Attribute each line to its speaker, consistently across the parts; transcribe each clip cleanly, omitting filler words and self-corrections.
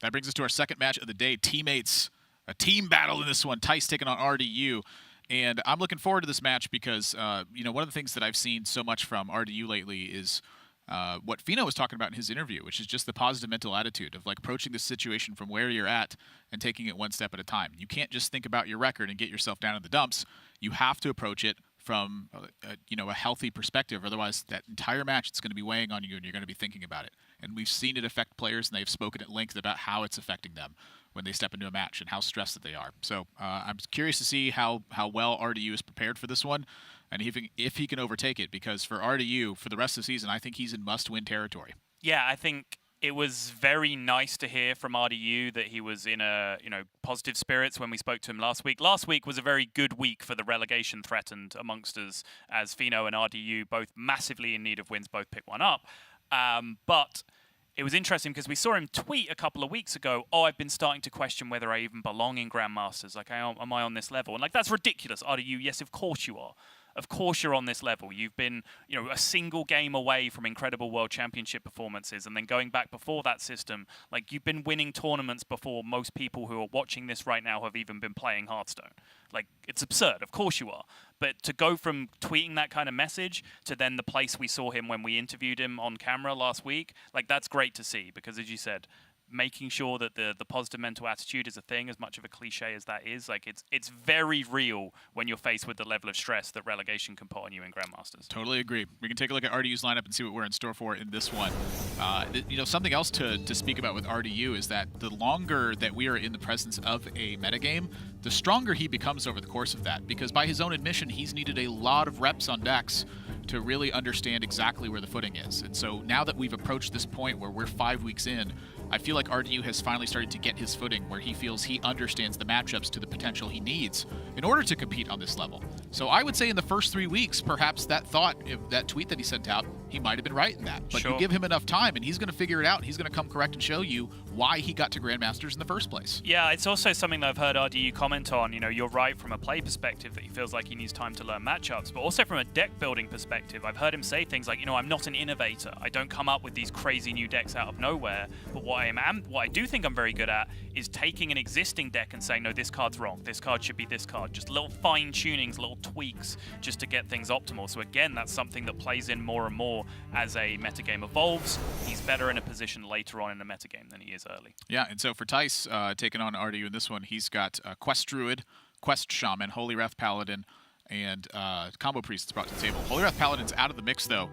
Speaker 1: That brings us to our second match of the day. Teammates, a team battle in this one. Thijs taking on RDU. And I'm looking forward to this match because, one of the things that I've seen so much from RDU lately is what Fino was talking about in his interview, which is just the positive mental attitude of like approaching the situation from where you're at and taking it one step at a time. You can't just think about your record and get yourself down in the dumps. You have to approach it from a healthy perspective. Otherwise, that entire match it's going to be weighing on you, and you're going to be thinking about it. And we've seen it affect players, and they've spoken at length about how it's affecting them when they step into a match and how stressed that they are. So I'm curious to see how well RDU is prepared for this one, and if he can overtake it. Because for RDU, for the rest of the season, I think he's in must-win territory.
Speaker 2: Yeah, I think it was very nice to hear from RDU that he was in positive spirits when we spoke to him last week. Last week was a very good week for the relegation threatened amongst us, as Fino and RDU both massively in need of wins, both pick one up. But it was interesting because we saw him tweet a couple of weeks ago, I've been starting to question whether I even belong in Grandmasters. Like, am I on this level? And like, that's ridiculous, RDU. Yes, of course you are. Of course you're on this level. You've been, a single game away from incredible World Championship performances, and then going back before that system, like you've been winning tournaments before most people who are watching this right now have even been playing Hearthstone. Like, it's absurd. Of course you are. But to go from tweeting that kind of message to then the place we saw him when we interviewed him on camera last week, like that's great to see because, as you said, making sure that the positive mental attitude is a thing, as much of a cliche as that is, like it's very real when you're faced with the level of stress that relegation can put on you in Grandmasters.
Speaker 1: Totally agree. We can take a look at RDU's lineup and see what we're in store for in this one. Something else to speak about with RDU is that the longer that we are in the presence of a metagame, the stronger he becomes over the course of that, because by his own admission, he's needed a lot of reps on decks to really understand exactly where the footing is. And so now that we've approached this point where we're 5 weeks in, I feel like RDU has finally started to get his footing where he feels he understands the matchups to the potential he needs in order to compete on this level. So I would say in the first 3 weeks, perhaps that tweet that he sent out, he might have been right in that. But
Speaker 2: sure,
Speaker 1: you give him enough time and he's going to figure it out. He's going to come correct and show you why he got to Grandmasters in the first place.
Speaker 2: Yeah, it's also something that I've heard RDU comment on. You're right from a play perspective that he feels like he needs time to learn matchups, but also from a deck building perspective, I've heard him say things like, I'm not an innovator. I don't come up with these crazy new decks out of nowhere, but what I do think I'm very good at is taking an existing deck and saying, no, this card's wrong. This card should be this card. Just little fine tunings, little tweaks just to get things optimal. So again, that's something that plays in more and more as a metagame evolves. He's better in a position later on in the metagame than he is early.
Speaker 1: Yeah, and so for Thijs taking on RDU in this one, he's got Quest Druid, Quest Shaman, Holy Wrath Paladin, and Combo Priest that's brought to the table. Holy Wrath Paladin's out of the mix, though,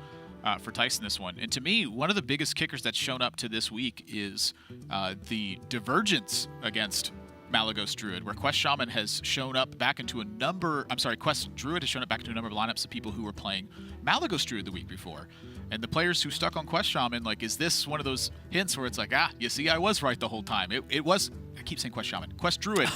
Speaker 1: for Thijs in this one. And to me, one of the biggest kickers that's shown up to this week is the divergence against Malygos Druid, where Quest Shaman has shown up back into Quest Druid has shown up back into a number of lineups of people who were playing Malygos Druid the week before. And the players who stuck on Quest Shaman, like, is this one of those hints where it's like, you see, I was right the whole time. It was, I keep saying Quest Shaman, Quest Druid.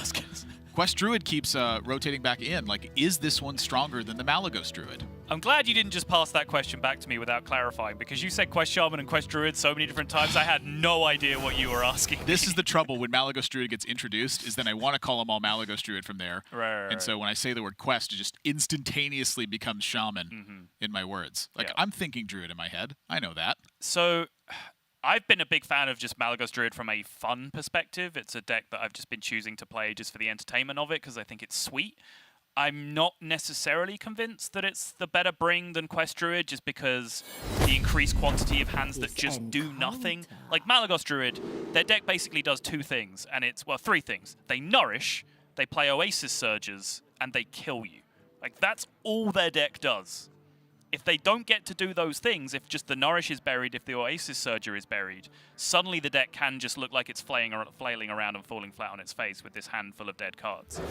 Speaker 1: Quest Druid keeps rotating back in. Like, is this one stronger than the Malygos Druid?
Speaker 2: I'm glad you didn't just pass that question back to me without clarifying, because you said Quest Shaman and Quest Druid so many different times, I had no idea what you were asking.
Speaker 1: This is the trouble when Malygos Druid gets introduced, is then I want to call them all Malygos Druid from there.
Speaker 2: Right.
Speaker 1: And so when I say the word Quest, it just instantaneously becomes Shaman in my words. Like,
Speaker 2: yeah.
Speaker 1: I'm thinking Druid in my head. I know that.
Speaker 2: So I've been a big fan of just Malygos Druid from a fun perspective. It's a deck that I've just been choosing to play just for the entertainment of it because I think it's sweet. I'm not necessarily convinced that it's the better bring than Quest Druid, just because the increased quantity of hands that just do nothing. Like Malygos Druid, their deck basically does two things, and it's, well, three things. They nourish, they play Oasis Surges, and they kill you. Like, that's all their deck does. If they don't get to do those things, if just the Nourish is buried, if the Oasis Surger is buried, suddenly the deck can just look like it's flailing around and falling flat on its face with this handful of dead cards.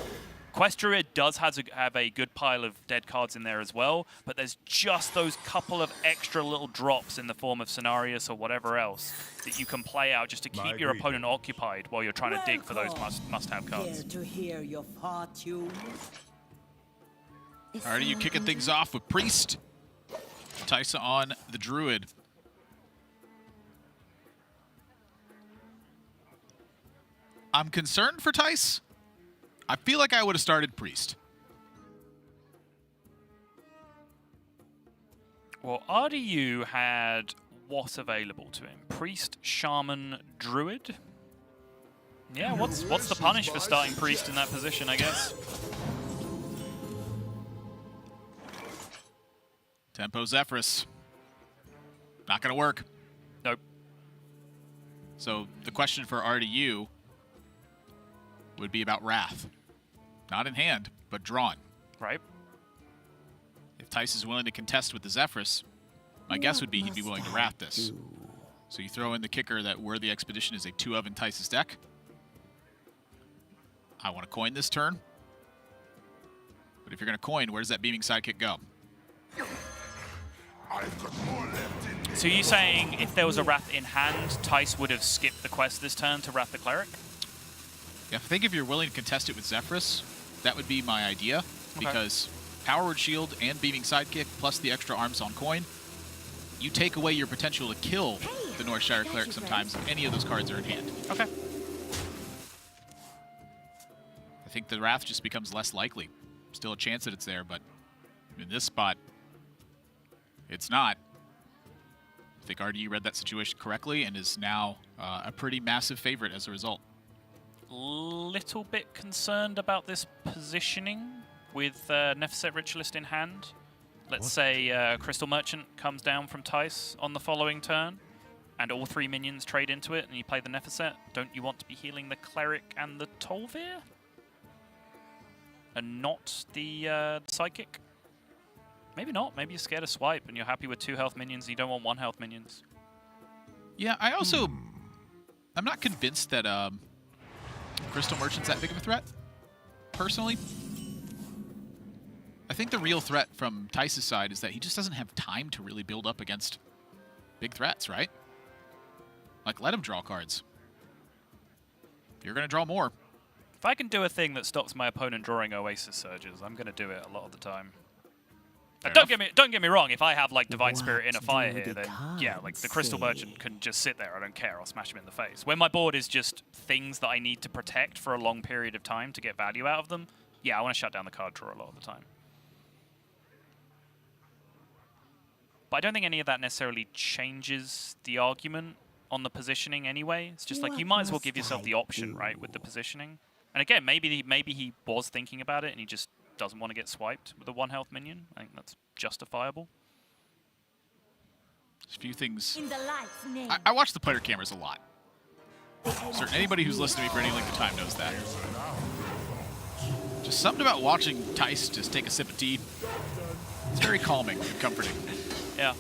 Speaker 2: Quest Druid does have a good pile of dead cards in there as well, but there's just those couple of extra little drops in the form of Scenarius or whatever else that you can play out just to keep your opponent occupied while you're trying to dig for those must-have cards.
Speaker 3: Care to hear your fortune?
Speaker 1: Alrighty, you kicking things off with Priest. Thijs on the Druid. I'm concerned for Thijs. I feel like I would have started Priest.
Speaker 2: Well, RDU had what available to him? Priest, Shaman, Druid? Yeah, what's the punish for starting Priest in that position, I guess?
Speaker 1: Tempo Zephyrus. Not going to work.
Speaker 2: Nope.
Speaker 1: So the question for RDU would be about Wrath. Not in hand, but drawn.
Speaker 2: Right.
Speaker 1: If Thijs is willing to contest with the Zephyrus, my guess would be he'd be willing to Wrath this. So you throw in the kicker that Worthy Expedition is a 2-of in Thijs' deck. I want to coin this turn. But if you're going to coin, where does that Beaming Sidekick go?
Speaker 2: So you're saying if there was a Wrath in hand, Thijs would have skipped the quest this turn to Wrath the Cleric?
Speaker 1: Yeah, I think if you're willing to contest it with Zephyrus, that would be my idea. Because Power Word Shield and Beaming Sidekick plus the extra arms on coin, you take away your potential to kill the Northshire Cleric sometimes if any of those cards are in hand.
Speaker 2: Okay.
Speaker 1: I think the Wrath just becomes less likely. Still a chance that it's there, but in this spot, it's not. I think RDU read that situation correctly and is now a pretty massive favorite as a result.
Speaker 2: Little bit concerned about this positioning with Nephset Ritualist in hand. Let's say Crystal Merchant comes down from Thijs on the following turn, and all 3 minions trade into it, and you play the Nephset. Don't you want to be healing the Cleric and the Tol'Vir? And not the Psychic? Maybe not. Maybe you're scared of swipe, and you're happy with 2 health minions, and you don't want 1 health minions.
Speaker 1: Yeah, I also... I'm not convinced that Crystal Merchant's that big of a threat, personally. I think the real threat from Thijs' side is that he just doesn't have time to really build up against big threats, right? Like, let him draw cards. You're going to draw more.
Speaker 2: If I can do a thing that stops my opponent drawing Oasis Surges, I'm going to do it a lot of the time. Don't get me wrong, if I have like Divine Spirit in a fire here, then yeah, like the Crystal Merchant can just sit there, I don't care, I'll smash him in the face. When my board is just things that I need to protect for a long period of time to get value out of them, yeah, I want to shut down the card draw a lot of the time. But I don't think any of that necessarily changes the argument on the positioning anyway. It's just like you might as well give yourself the option, right, with the positioning. And again, maybe he was thinking about it and he just doesn't want to get swiped with a 1 health minion. I think that's justifiable.
Speaker 1: There's a few things.
Speaker 3: In the light's name.
Speaker 1: I watch the player cameras a lot. Anybody who's listened to me for any length of time knows that. Just something about watching Thijs just take a sip of tea. It's very calming and comforting.
Speaker 2: Yeah.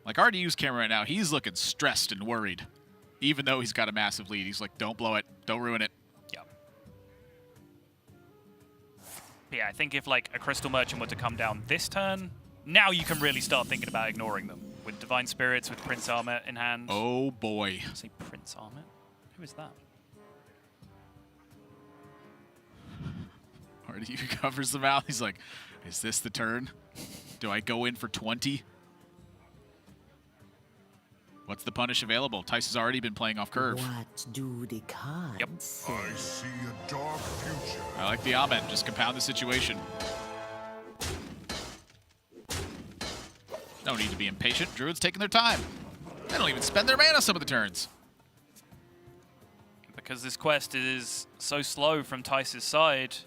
Speaker 1: Like RDU's camera right now, he's looking stressed and worried. Even though he's got a massive lead, he's like, don't blow it, don't ruin it.
Speaker 2: Yeah. But yeah, I think if like a Crystal Merchant were to come down this turn, now you can really start thinking about ignoring them. With Divine Spirits, with Prince Armet in hand.
Speaker 1: Oh boy.
Speaker 2: I say Prince Armet? Who is that?
Speaker 1: RDU covers them out. He's like, is this the turn? Do I go in for 20? What's the punish available? Thijs has already been playing off curve.
Speaker 3: What do the cards say?
Speaker 4: I see a dark future.
Speaker 1: I like the Amen. Just compound the situation. No need to be impatient. Druid's taking their time. They don't even spend their mana some of the turns.
Speaker 2: Because this quest is so slow from Thijs' side,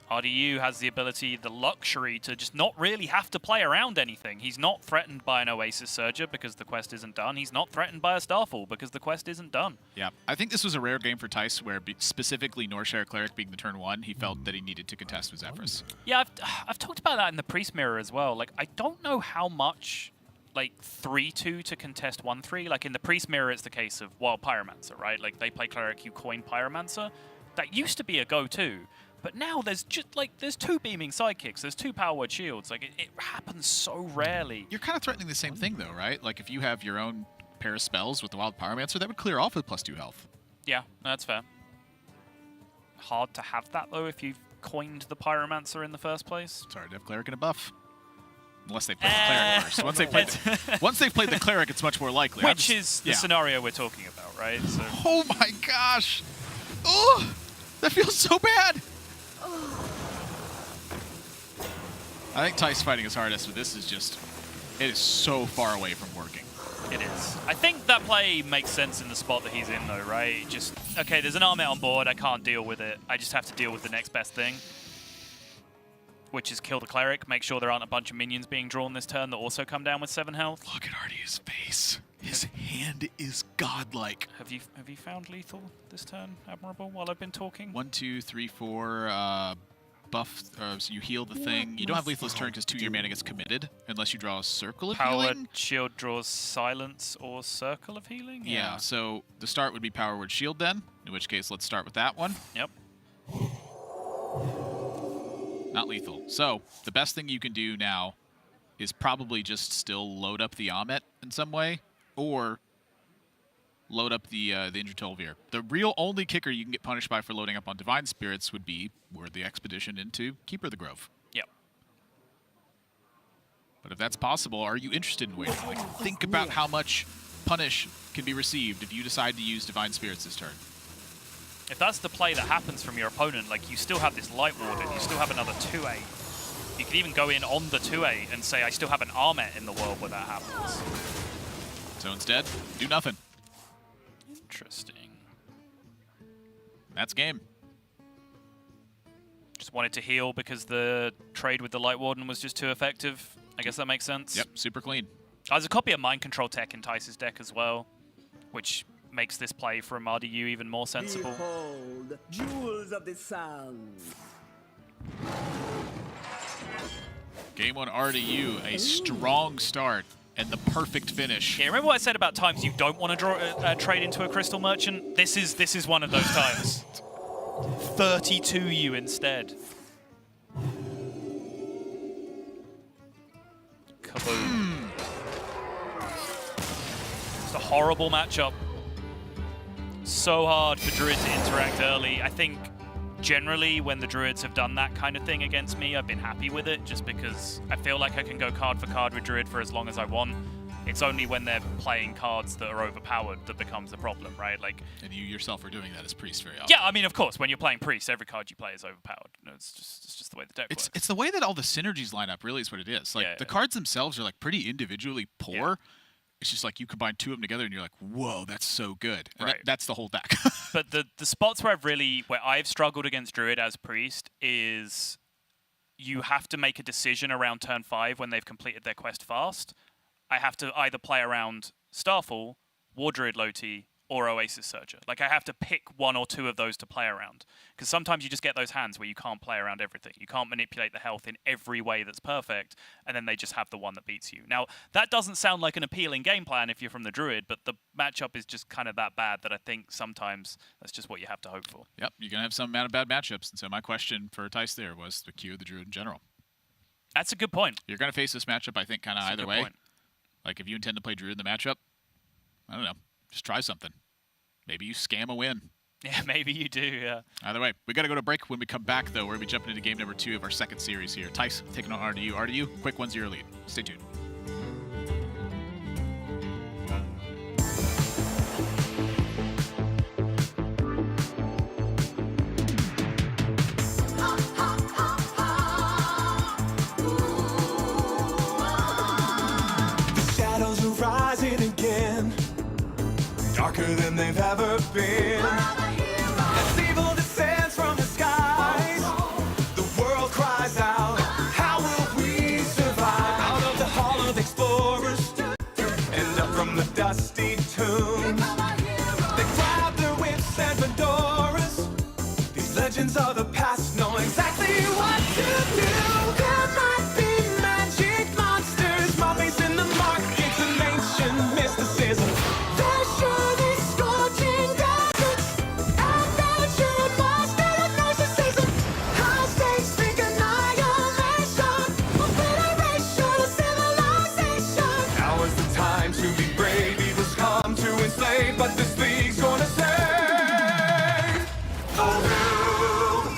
Speaker 2: RDU has the ability, the luxury to just not really have to play around anything. He's not threatened by an Oasis Surger because the quest isn't done. He's not threatened by a Starfall because the quest isn't done.
Speaker 1: Yeah, I think this was a rare game for Thijs where specifically Northshire Cleric being the turn 1, he felt that he needed to contest with Zephyrus.
Speaker 2: Yeah, I've talked about that in the Priest Mirror as well. Like, I don't know how much like 3-2 to contest 1-3. Like in the Priest Mirror, it's the case of Wild Pyromancer, right? Like they play Cleric, you coin Pyromancer. That used to be a go-to. But now there's just like there's 2 beaming sidekicks, there's 2 power word shields. Like it happens so rarely.
Speaker 1: You're kind of threatening the same thing though, right? Like if you have your own pair of spells with the Wild Pyromancer, that would clear off with +2 health.
Speaker 2: Yeah, that's fair. Hard to have that though if you've coined the Pyromancer in the first place.
Speaker 1: Sorry to have Cleric and a buff. Unless they play the Cleric first. Once they've played the Cleric, it's much more likely.
Speaker 2: Which is the scenario we're talking about, right? So.
Speaker 1: Oh my gosh! Oh, that feels so bad. I think Thijs fighting his hardest, but this is just, it is so far away from working.
Speaker 2: It is. I think that play makes sense in the spot that he's in, though, right? Just, okay, there's an Armet on board. I can't deal with it. I just have to deal with the next best thing, which is kill the cleric. Make sure there aren't a bunch of minions being drawn this turn that also come down with 7 health.
Speaker 1: Look at Ardiu's face. His hand is godlike.
Speaker 2: Have you found lethal this turn, Admirable, while I've been talking?
Speaker 1: 1, 2, 3, 4. Buff, so you heal the thing. You don't have lethal this turn because 2 of your mana gets committed unless you draw a circle of
Speaker 2: Power
Speaker 1: healing.
Speaker 2: Shield draws silence or circle of healing?
Speaker 1: Yeah, so the start would be Power Word Shield then, in which case let's start with that one.
Speaker 2: Yep.
Speaker 1: Not lethal. So the best thing you can do now is probably just still load up the Amet in some way, or load up the Injured Tolvir. The real only kicker you can get punished by for loading up on Divine Spirits would be Word the Expedition into Keeper of the Grove.
Speaker 2: Yep.
Speaker 1: But if that's possible, are you interested in waiting? Like, think about how much punish can be received if you decide to use Divine Spirits this turn.
Speaker 2: If that's the play that happens from your opponent, like, you still have this Light Warden, you still have another 2/8. You could even go in on the 2/8 and say, I still have an Armet in the world where that happens.
Speaker 1: So instead, do nothing.
Speaker 2: Interesting.
Speaker 1: That's game.
Speaker 2: Just wanted to heal because the trade with the Light Warden was just too effective. I guess that makes sense.
Speaker 1: Yep, super clean.
Speaker 2: There's a copy of Mind Control Tech in Thijs' deck as well, which makes this play from RDU even more sensible.
Speaker 3: Behold, jewels of the sun.
Speaker 1: Game 1 RDU, a strong start and the perfect finish.
Speaker 2: Yeah, remember what I said about times you don't want to draw trade into a Crystal Merchant? This is one of those times. 32 you instead. Kaboom. It's a horrible matchup. So hard for Druid to interact early. I think generally when the Druids have done that kind of thing against me, I've been happy with it just because I feel like I can go card for card with Druid for as long as I want. It's only when they're playing cards that are overpowered that becomes a problem, right? Like,
Speaker 1: and you yourself are doing that as Priest very often.
Speaker 2: yeah, I mean, of course, when you're playing Priest, every card you play is overpowered. No, it's just the way the deck works.
Speaker 1: It's the way that all the synergies line up, really, is what it is. Like,
Speaker 2: Yeah,
Speaker 1: the
Speaker 2: yeah.
Speaker 1: cards themselves are, like, pretty individually poor.
Speaker 2: Yeah.
Speaker 1: It's just like you combine 2 of them together and you're like, whoa, that's so good. And
Speaker 2: Right.
Speaker 1: that's the whole deck.
Speaker 2: But the spots where I've struggled against Druid as Priest is you have to make a decision around turn 5 when they've completed their quest fast. I have to either play around Starfall, War Druid Loti, or Oasis Surger. Like, I have to pick 1 or 2 of those to play around. Because sometimes you just get those hands where you can't play around everything. You can't manipulate the health in every way that's perfect, and then they just have the one that beats you. Now, that doesn't sound like an appealing game plan if you're from the Druid, but the matchup is just kind of that bad that I think sometimes that's just what you have to hope for.
Speaker 1: Yep, you're going to have some amount of bad matchups. And so my question for Thijs there was the Q of the Druid in general.
Speaker 2: That's a good point.
Speaker 1: You're going to face this matchup, I think, kind of
Speaker 2: That's a
Speaker 1: either
Speaker 2: good
Speaker 1: way.
Speaker 2: point.
Speaker 1: Like, if you intend to play Druid in the matchup, I don't know, just try something. Maybe you scam a win.
Speaker 2: Yeah, maybe you do, yeah.
Speaker 1: Either way, we got to go to break. When we come back, though, we're going to be jumping into game number 2 of our second series here. Thijs taking on RDU. RDU, quick 1-0 lead. Stay tuned.
Speaker 5: The shadows are rising again, darker than they've ever been. As evil descends from the skies, the world cries out, how will we survive? Out of the hall of explorers, and up from the dusty tombs, they grab their whips and fedoras. These legends of the past know exactly what to do. There might be magic monsters, mummies in the markets, and ancient mysticism. There's surely scorching deserts, adventure, monster of narcissism. High stakes think annihilation, obliteration of civilization. Now is the time to be brave. Evil's come to enslave, but this league's gonna save the world.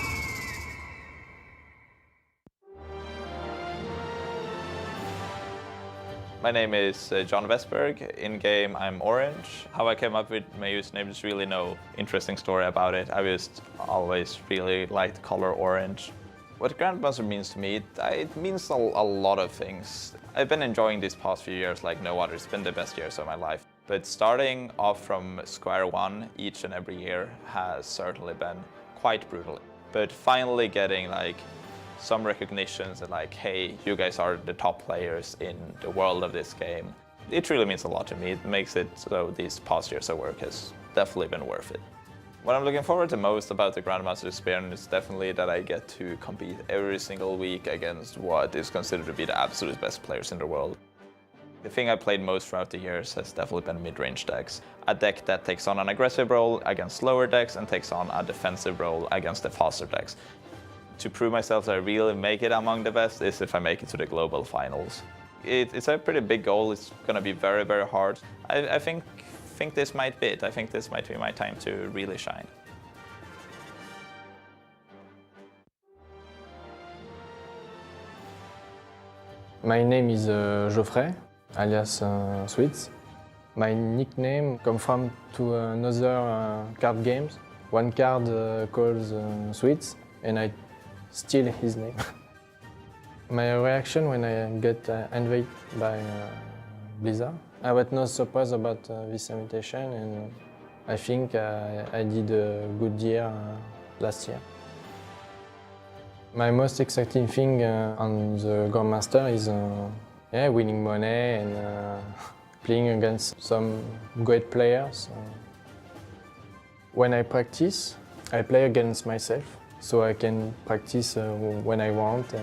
Speaker 6: My name is John Westberg. In game, I'm orange. How I came up with my username, there's really no interesting story about it. I just always really liked color orange. What Grandmaster means to me, it means a lot of things. I've been enjoying these past few years like no other. It's been the best years of my life. But starting off from square one each and every year has certainly been quite brutal. But finally getting like some recognitions and like, hey, you guys are the top players in the world of this game. It really means a lot to me. It makes it so these past years of work has definitely been worth it. What I'm looking forward to most about the Grandmasters experience is definitely that I get to compete every single week against what is considered to be the absolute best players in the world. The thing I played most throughout the years has definitely been mid-range decks. A deck that takes on an aggressive role against slower decks and takes on a defensive role against the faster decks. To prove myself that I really make it among the best is if I make it to the global finals. It's a pretty big goal. It's going to be very, very hard. I think this might be it. I think this might be my time to really shine.
Speaker 7: My name is Geoffrey, alias Sweets. My nickname comes from to another card games. One card calls Sweets, and I steal his name. My reaction when I get invited by Blizzard, I was not surprised about this invitation, and I think I did a good year last year. My most exciting thing on the Grandmaster is winning money and playing against some great players. When I practice, I play against myself, so I can practice when I want.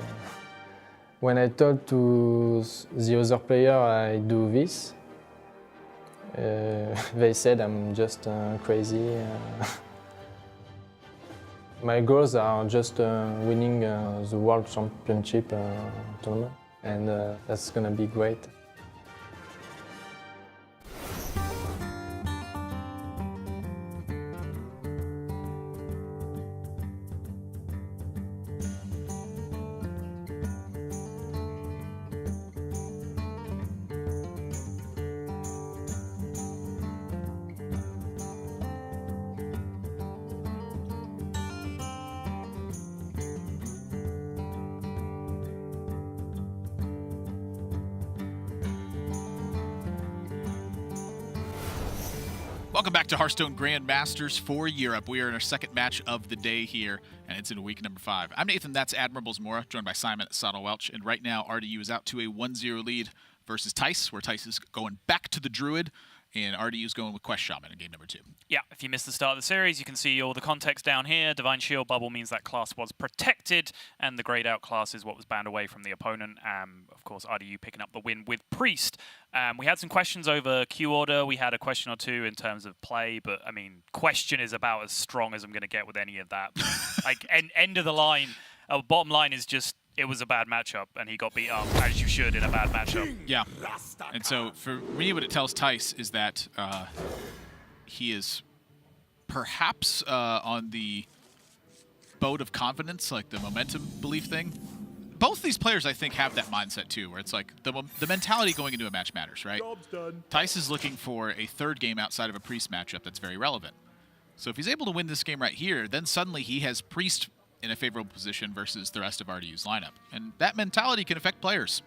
Speaker 7: When I told to the other player I do this, they said I'm just crazy. My goals are just winning the World Championship tournament, and that's gonna be great.
Speaker 1: Welcome back to Hearthstone Grandmasters for Europe. We are in our second match of the day here, and it's in week number 5. I'm Nathan, that's Admirable Zamora, joined by Simon at Sottle Welch, and right now RDU is out to a 1-0 lead versus Thijs, where Thijs is going back to the Druid, and RDU is going with Quest Shaman in game number 2.
Speaker 2: Yeah, if you missed the start of the series, you can see all the context down here. Divine Shield bubble means that class was protected, and the grayed out class is what was banned away from the opponent. Of course, RDU picking up the win with Priest. We had some questions over Q order. We had a question or two in terms of play, but I mean, question is about as strong as I'm going to get with any of that. Like, end of the line, bottom line is just, it was a bad matchup, and he got beat up, as you should in a bad matchup.
Speaker 1: Yeah, and so for me, what it tells Thijs is that he is perhaps on the boat of confidence, like the momentum belief thing. Both these players, I think, have that mindset, too, where it's like the mentality going into a match matters, right? Thijs is looking for a third game outside of a Priest matchup that's very relevant. So if he's able to win this game right here, then suddenly he has Priest in a favorable position versus the rest of RDU's lineup. And that mentality can affect players.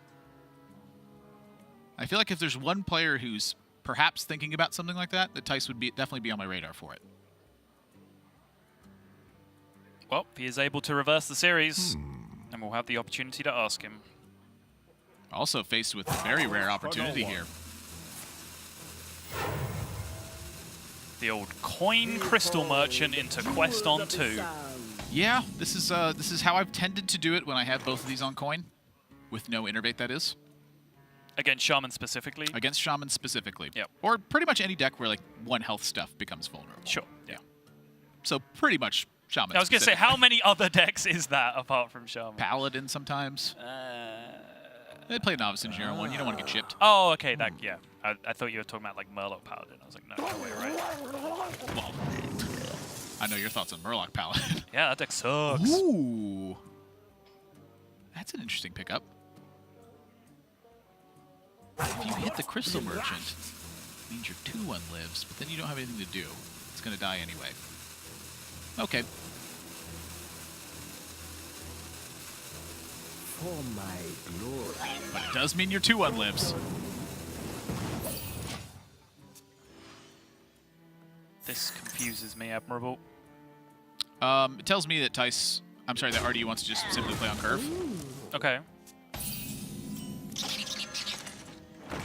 Speaker 1: I feel like if there's one player who's perhaps thinking about something like that, that Thijs would definitely be on my radar for it.
Speaker 2: Well, if he is able to reverse the series, then we'll have the opportunity to ask him.
Speaker 1: Also faced with a very rare opportunity here.
Speaker 2: The old coin crystal merchant into Quest on 2.
Speaker 1: Yeah, this is how I've tended to do it when I have both of these on coin, with no innervate, that is.
Speaker 2: Against Shaman specifically?
Speaker 1: Against Shaman specifically.
Speaker 2: Yep.
Speaker 1: Or pretty much any deck where like one health stuff becomes vulnerable.
Speaker 2: Sure.
Speaker 1: Yeah. So pretty much Shaman.
Speaker 2: I was going to say, how many other decks is that apart from Shaman?
Speaker 1: Paladin sometimes. They play Novice Engineer on one. You don't want to get chipped.
Speaker 2: Oh, okay. That yeah. I thought you were talking about like Murloc Paladin. I was like, no way, right?
Speaker 1: Well, I know your thoughts on Murloc Paladin.
Speaker 2: Yeah, that deck sucks.
Speaker 1: Ooh. That's an interesting pickup. If you hit the Crystal Merchant, it means your 2/1 lives, but then you don't have anything to do. It's going to die anyway. Okay.
Speaker 3: For my glory.
Speaker 1: But it does mean your 2-1 lives.
Speaker 2: This confuses me, Admirable.
Speaker 1: It tells me that Thijs, I'm sorry, that RDU wants to just simply play on curve.
Speaker 2: Okay.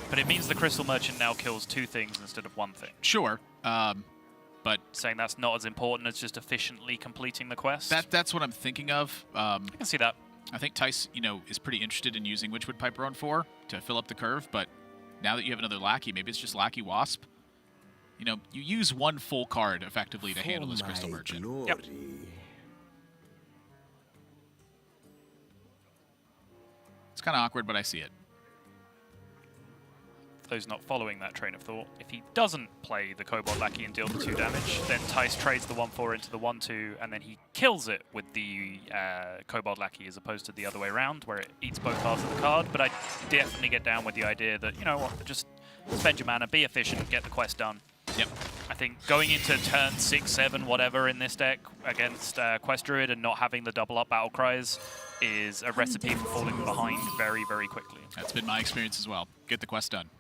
Speaker 2: But it means the Crystal Merchant now kills 2 things instead of 1 thing.
Speaker 1: Sure, but
Speaker 2: Saying that's not as important as just efficiently completing the quest.
Speaker 1: that's what I'm thinking of.
Speaker 2: I can see that.
Speaker 1: I think Thijs, is pretty interested in using Witchwood Piper on 4 to fill up the curve, but now that you have another Lackey, maybe it's just Lackey Wasp. You use 1 full card effectively to handle this Crystal Merchant.
Speaker 3: Glory.
Speaker 2: Yep.
Speaker 1: It's kind of awkward, but I see it.
Speaker 2: For those not following that train of thought, if he doesn't play the Kobold Lackey and deal the 2 damage, then Thijs trades the 1/4 into the 1/2, and then he kills it with the Kobold Lackey as opposed to the other way around, where it eats both halves of the card. But I definitely get down with the idea that, you know what, just spend your mana, be efficient, get the quest done.
Speaker 1: Yep.
Speaker 2: I think going into turn 6, 7, whatever in this deck against Quest Druid and not having the double up battle cries is a recipe for falling behind very, very quickly.
Speaker 1: That's been my experience as well. Get the quest done.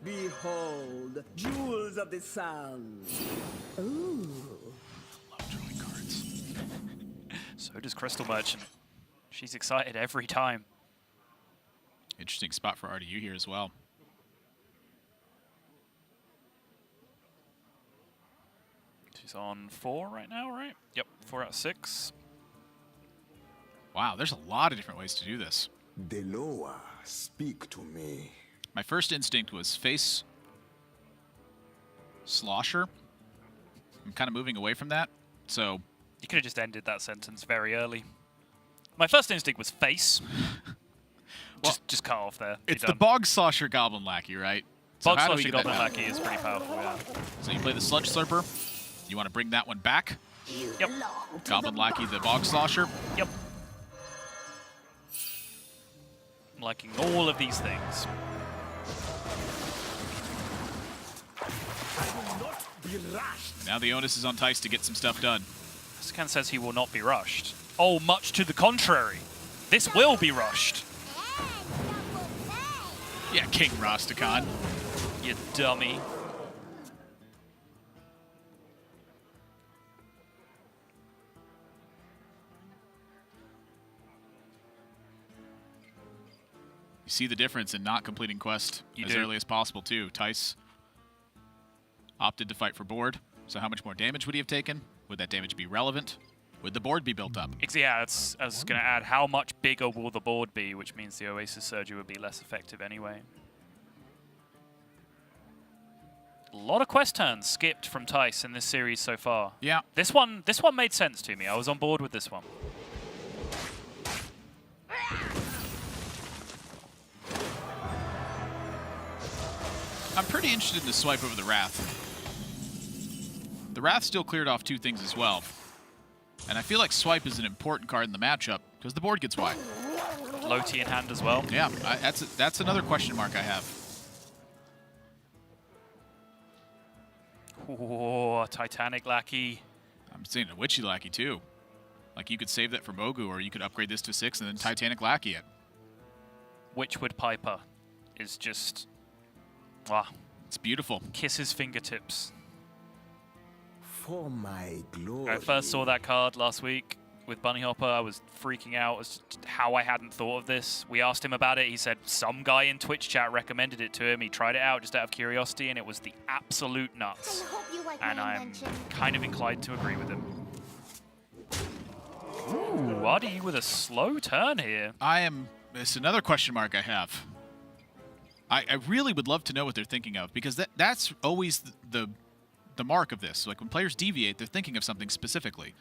Speaker 3: Behold, jewels of the sun. Ooh.
Speaker 1: Love drawing cards.
Speaker 2: So does Crystal Merchant. She's excited every time.
Speaker 1: Interesting spot for RDU here as well.
Speaker 2: She's on 4 right now, right? Yep, 4 out of 6.
Speaker 1: Wow, there's a lot of different ways to do this.
Speaker 4: Deloa, speak to me.
Speaker 1: My first instinct was face Slosher. I'm kind of moving away from that, so...
Speaker 2: You could have just ended that sentence very early. My first instinct was face. just cut off there.
Speaker 1: It's the Bog Slosher Goblin Lackey, right? So
Speaker 2: Bog
Speaker 1: how do we
Speaker 2: Slosher
Speaker 1: get that
Speaker 2: Goblin
Speaker 1: back?
Speaker 2: Lackey is pretty powerful, yeah.
Speaker 1: So you play the Sludge Slurper. You want to bring that one back.
Speaker 2: Yep.
Speaker 1: Goblin Lackey, the Bog Slosher.
Speaker 2: Yep. I'm liking all of these things.
Speaker 1: Now the onus is on Thijs to get some stuff done.
Speaker 2: Scan says he will not be rushed. Oh, much to the contrary. This will be rushed.
Speaker 1: Yeah, King Rastakhan.
Speaker 2: You dummy.
Speaker 1: You see the difference in not completing quest as early as possible, too. Thijs opted to fight for board. So how much more damage would he have taken? Would that damage be relevant? Would the board be built up?
Speaker 2: Yeah, I was going to add, how much bigger will the board be, which means the Oasis Surgery would be less effective anyway. A lot of quest turns skipped from Thijs in this series so far.
Speaker 1: Yeah.
Speaker 2: This one made sense to me. I was on board with this one.
Speaker 1: I'm pretty interested in the swipe over the Wrath. The Wrath still cleared off 2 things as well. And I feel like swipe is an important card in the matchup because the board gets wide.
Speaker 2: Low T in hand as well.
Speaker 1: Yeah, that's another question mark I have.
Speaker 2: Oh, Titanic Lackey.
Speaker 1: I'm seeing a Witchy Lackey too. Like you could save that for Mogu, or you could upgrade this to 6 and then Titanic Lackey it.
Speaker 2: Witchwood Piper is just... wow.
Speaker 1: It's beautiful.
Speaker 2: Kiss his fingertips.
Speaker 3: For my glory.
Speaker 2: When I first saw that card last week with Bunny Hopper, I was freaking out as to how I hadn't thought of this. We asked him about it. He said some guy in Twitch chat recommended it to him. He tried it out just out of curiosity, and it was the absolute nuts. And I'm kind of inclined to agree with him. Ooh, RDU with a slow turn here.
Speaker 1: It's another question mark I have. I really would love to know what they're thinking of, because that's always the mark of this. Like when players deviate, they're thinking of something specifically.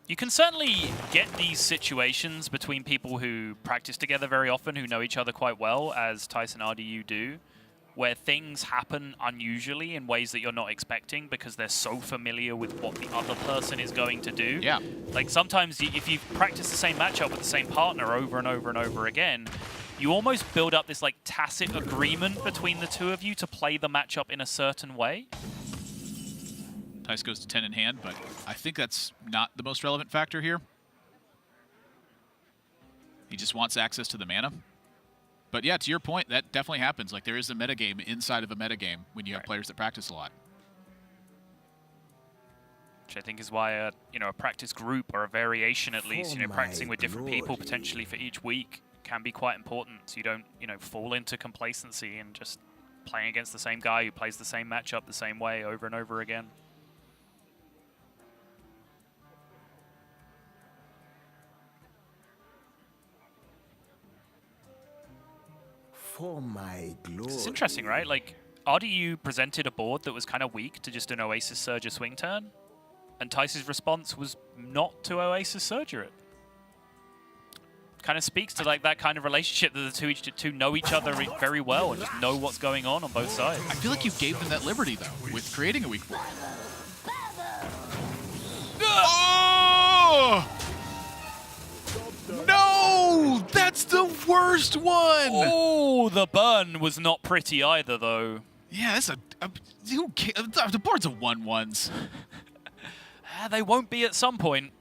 Speaker 2: You can certainly get these situations between people who practice together very often, who know each other quite well, as Thijs and RDU do, where things happen unusually in ways that you're not expecting because they're so familiar with what the other person is going to do.
Speaker 1: Yeah.
Speaker 2: Like sometimes if you practice the same matchup with the same partner over and over and over again, you almost build up this like tacit agreement between the two of you to play the matchup in a certain way.
Speaker 1: Thijs goes to 10 in hand, but I think that's not the most relevant factor here. He just wants access to the mana. But yeah, to your point, that definitely happens. Like, there is a metagame inside of a metagame when you have players that practice a lot.
Speaker 2: Which I think is why a practice group or a variation at least, practicing with different people potentially for each week can be quite important. So you don't, fall into complacency and just playing against the same guy who plays the same matchup the same way over and over again.
Speaker 3: For my glory.
Speaker 2: It's interesting, right? Like, RDU presented a board that was kind of weak to just an Oasis Surger swing turn, and Thijs' response was not to Oasis Surger it. Kind of speaks to like that kind of relationship that the two know each other very well and just know what's going on both sides.
Speaker 1: I feel like you gave them that liberty, though, with creating a weak board. Oh! No! That's the worst one!
Speaker 2: Oh, the burn was not pretty either, though.
Speaker 1: Yeah, that's the board's a 1-1s.
Speaker 2: They won't be at some point.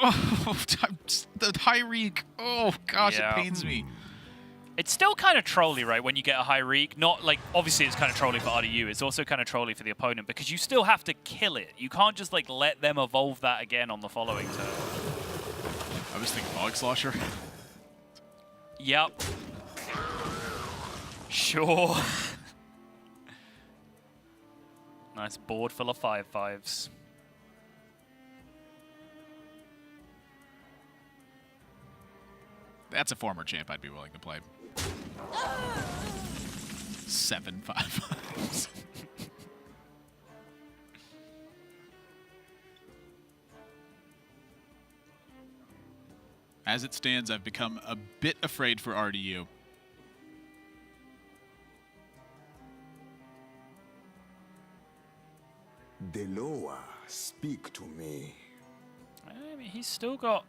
Speaker 1: Oh, the high reek. Oh, gosh,
Speaker 2: Yeah.
Speaker 1: it pains me.
Speaker 2: It's still kind of trolly, right, when you get a high reek. Not like, obviously it's kind of trolly for RDU. It's also kind of trolly for the opponent because you still have to kill it. You can't just like let them evolve that again on the following turn.
Speaker 1: I was thinking Bog Slosher.
Speaker 2: Yep. Sure. Nice board full of 5/5s.
Speaker 1: That's a former champ I'd be willing to play. 7 5/5s. As it stands, I've become a bit afraid for RDU.
Speaker 4: Deloa, speak to me.
Speaker 2: I mean, he's still got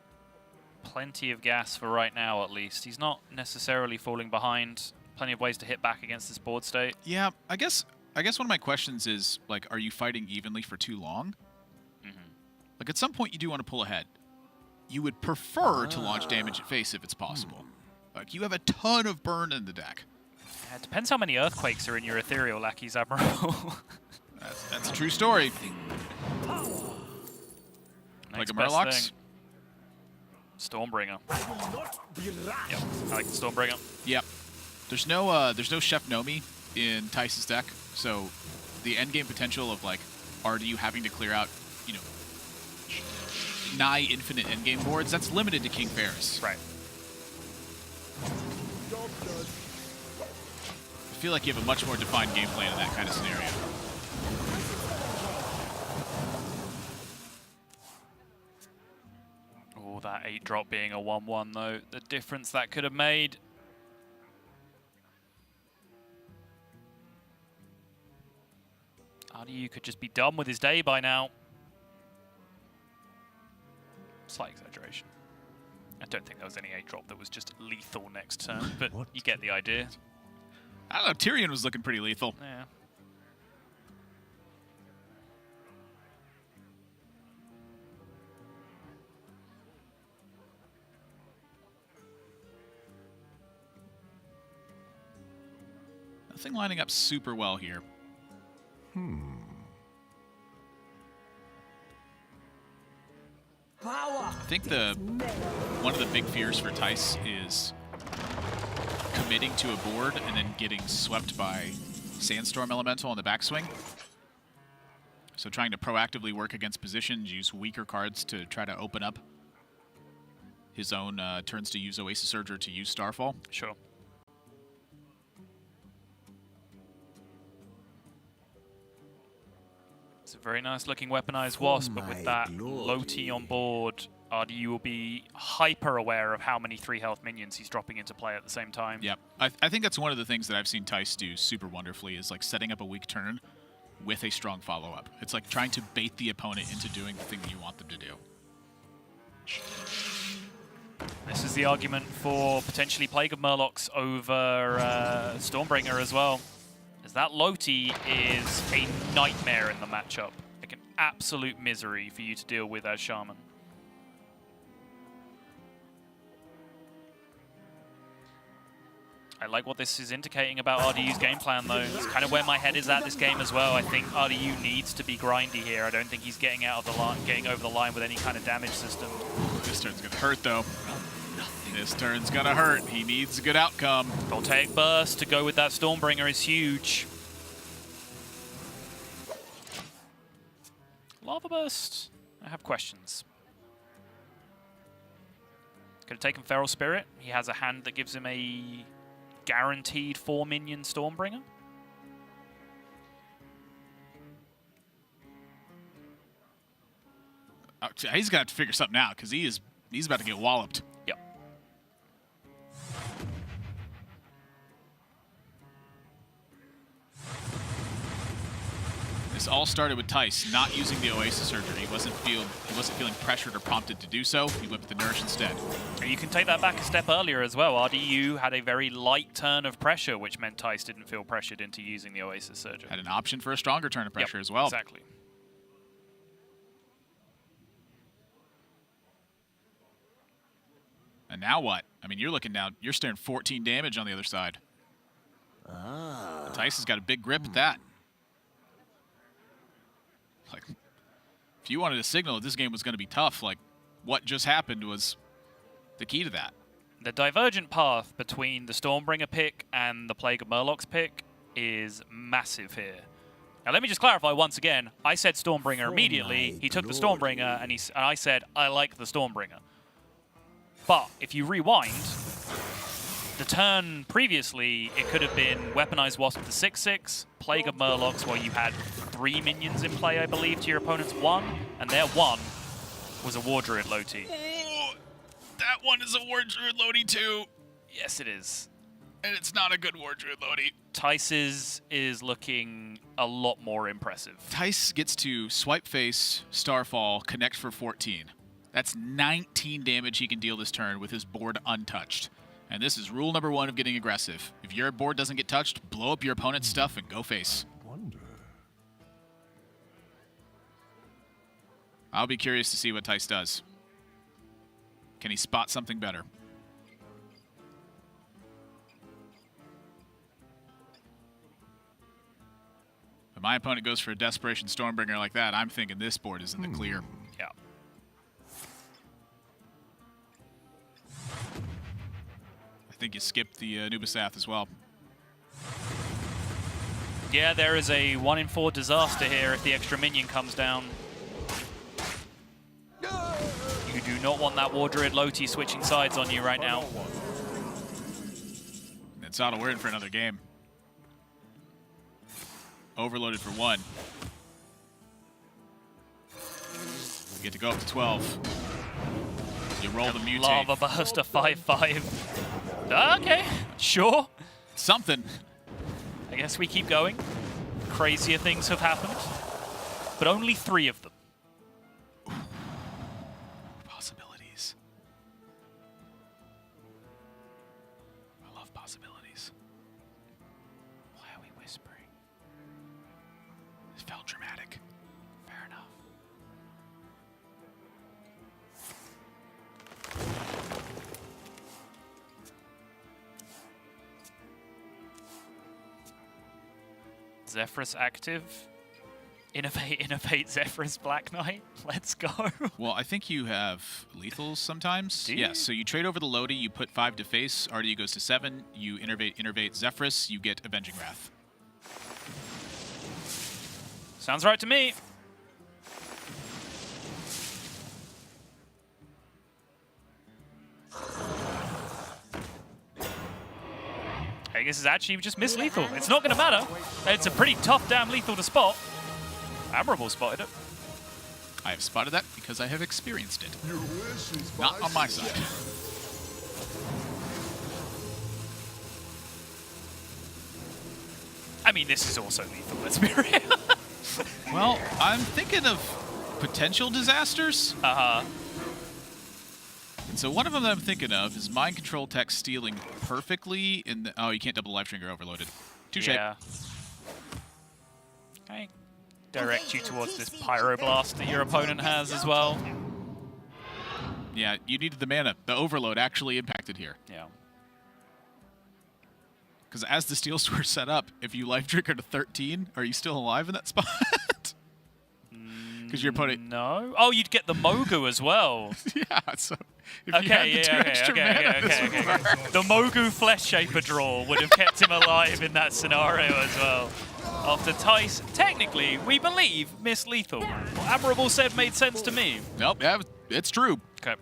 Speaker 2: plenty of gas for right now, at least. He's not necessarily falling behind. Plenty of ways to hit back against this board state.
Speaker 1: Yeah, I guess one of my questions is, like, are you fighting evenly for too long? Like, at some point, you do want to pull ahead. You would prefer to launch damage at face if it's possible. Like, you have a ton of burn in the deck.
Speaker 2: Yeah, it depends how many Earthquakes are in your Ethereal Lackeys, Admiral.
Speaker 1: That's a true story. Like a Murlocs?
Speaker 2: Stormbringer. Yep, I like the Stormbringer.
Speaker 1: Yep. There's no Chef Nomi in Thijs' deck, so the endgame potential of like RDU having to clear out, nigh infinite endgame boards, that's limited to King Ferris.
Speaker 2: Right.
Speaker 1: I feel like you have a much more defined game plan in that kind of scenario.
Speaker 2: Oh, that 8-drop being a 1/1 though, the difference that could have made. RDU could just be done with his day by now. Slight exaggeration. I don't think there was any 8-drop that was just lethal next turn, but you get the idea.
Speaker 1: I don't know, Tyrion was looking pretty lethal.
Speaker 2: Yeah.
Speaker 1: Nothing lining up super well here. I think one of the big fears for Thijs is committing to a board and then getting swept by Sandstorm Elemental on the backswing. So trying to proactively work against positions, use weaker cards to try to open up his own turns to use Oasis Surge or to use Starfall.
Speaker 2: Sure. It's a very nice looking weaponized Wasp, but with that low T on board, RDU will be hyper aware of how many 3 health minions he's dropping into play at the same time.
Speaker 1: Yep. I think that's one of the things that I've seen Thijs do super wonderfully is like setting up a weak turn with a strong follow-up. It's like trying to bait the opponent into doing the thing you want them to do.
Speaker 2: This is the argument for potentially Plague of Murlocs over Stormbringer as well. As that Loti is a nightmare in the matchup. Like an absolute misery for you to deal with as Shaman. I like what this is indicating about RDU's game plan, though. It's kind of where my head is at this game as well. I think RDU needs to be grindy here. I don't think he's getting out of the line, getting over the line with any kind of damage system.
Speaker 1: This turn's gonna hurt, though. This turn's gonna hurt. He needs a good outcome.
Speaker 2: Voltaic Burst to go with that Stormbringer is huge. Lava Burst, I have questions. Could have taken Feral Spirit. He has a hand that gives him a guaranteed 4-minion Stormbringer.
Speaker 1: He's got to figure something out because he's about to get walloped.
Speaker 2: Yep.
Speaker 1: This all started with Thijs not using the Oasis Surgery. He wasn't feeling pressured or prompted to do so. He went with the Nourish instead.
Speaker 2: And you can take that back a step earlier as well. RDU had a very light turn of pressure, which meant Thijs didn't feel pressured into using the Oasis Surgery.
Speaker 1: Had an option for a stronger turn of pressure
Speaker 2: Yep,
Speaker 1: as well.
Speaker 2: Exactly.
Speaker 1: And now what? I mean, you're looking down. You're staring 14 damage on the other side. Thijs has got a big grip at that. Like, if you wanted to signal that this game was going to be tough, like, what just happened was the key to that.
Speaker 2: The divergent path between the Stormbringer pick and the Plague of Murlocs pick is massive here. Now, let me just clarify once again. I said Stormbringer immediately. He took the Stormbringer, and I said, I like the Stormbringer. But if you rewind, the turn previously, it could have been Weaponized Wasp to 6/6, Plague of Murlocs, where you had 3 minions in play, I believe, to your opponent's 1, and their 1 was a War Druid Loti.
Speaker 1: Oh, that one is a War Druid Loti too.
Speaker 2: Yes, it is.
Speaker 1: And it's not a good War Druid Loti.
Speaker 2: Thijs's is looking a lot more impressive.
Speaker 1: Thijs gets to Swipe Face, Starfall, connect for 14. That's 19 damage he can deal this turn with his board untouched. And this is rule number 1 of getting aggressive. If your board doesn't get touched, blow up your opponent's stuff and go face. I'll be curious to see what Thijs does. Can he spot something better? If my opponent goes for a Desperation Stormbringer like that, I'm thinking this board is in the clear.
Speaker 2: Yeah.
Speaker 1: I think you skipped the Nubasath as well.
Speaker 2: Yeah, there is a 1 in 4 disaster here if the extra minion comes down. You do not want that War Druid Loti switching sides on you right now.
Speaker 1: It's auto, we're in for another game. Overloaded for 1. You get to go up to 12. You roll the mutate.
Speaker 2: Lava Burst to 5/5. Okay, sure.
Speaker 1: Something.
Speaker 2: I guess we keep going. Crazier things have happened, but only 3 of them.
Speaker 1: Possibilities. I love possibilities.
Speaker 2: Why are we whispering?
Speaker 1: It felt dramatic.
Speaker 2: Fair enough. Zephyrus active. Innovate Zephyrus Black Knight. Let's go.
Speaker 1: Well, I think you have lethals sometimes.
Speaker 2: Do you?
Speaker 1: Yes, so you trade over the Lodi, you put 5 to face, RDU goes to 7, you innervate Zephyrus, you get Avenging Wrath.
Speaker 2: Sounds right to me. I guess it's actually just miss lethal. It's not going to matter. It's a pretty tough damn lethal to spot. Admirable spotted it.
Speaker 1: I have spotted that because I have experienced it. Not on my side.
Speaker 2: I mean, this is also lethal, let's be real.
Speaker 1: Well, I'm thinking of potential disasters.
Speaker 2: Uh-huh.
Speaker 1: And so one of them that I'm thinking of is Mind Control Tech stealing perfectly in the... Oh, you can't double Life Trigger overloaded. Touche.
Speaker 2: Yeah. Okay. Direct you towards this Pyroblast that your opponent has as well.
Speaker 1: Yeah, you needed the mana. The overload actually impacted here.
Speaker 2: Yeah.
Speaker 1: Because as the Steel Sword set up, if you life trigger to 13, are you still alive in that spot? Because your opponent...
Speaker 2: No. Oh, you'd get the Mogu as well.
Speaker 1: Yeah, so if you had the two extra mana,
Speaker 2: The Mogu Flesh Shaper draw would have kept him alive in that scenario as well. After Thijs, technically, we believe, Miss Lethal. What Admirable said made sense to me.
Speaker 1: Nope, yeah, it's true.
Speaker 2: Okay.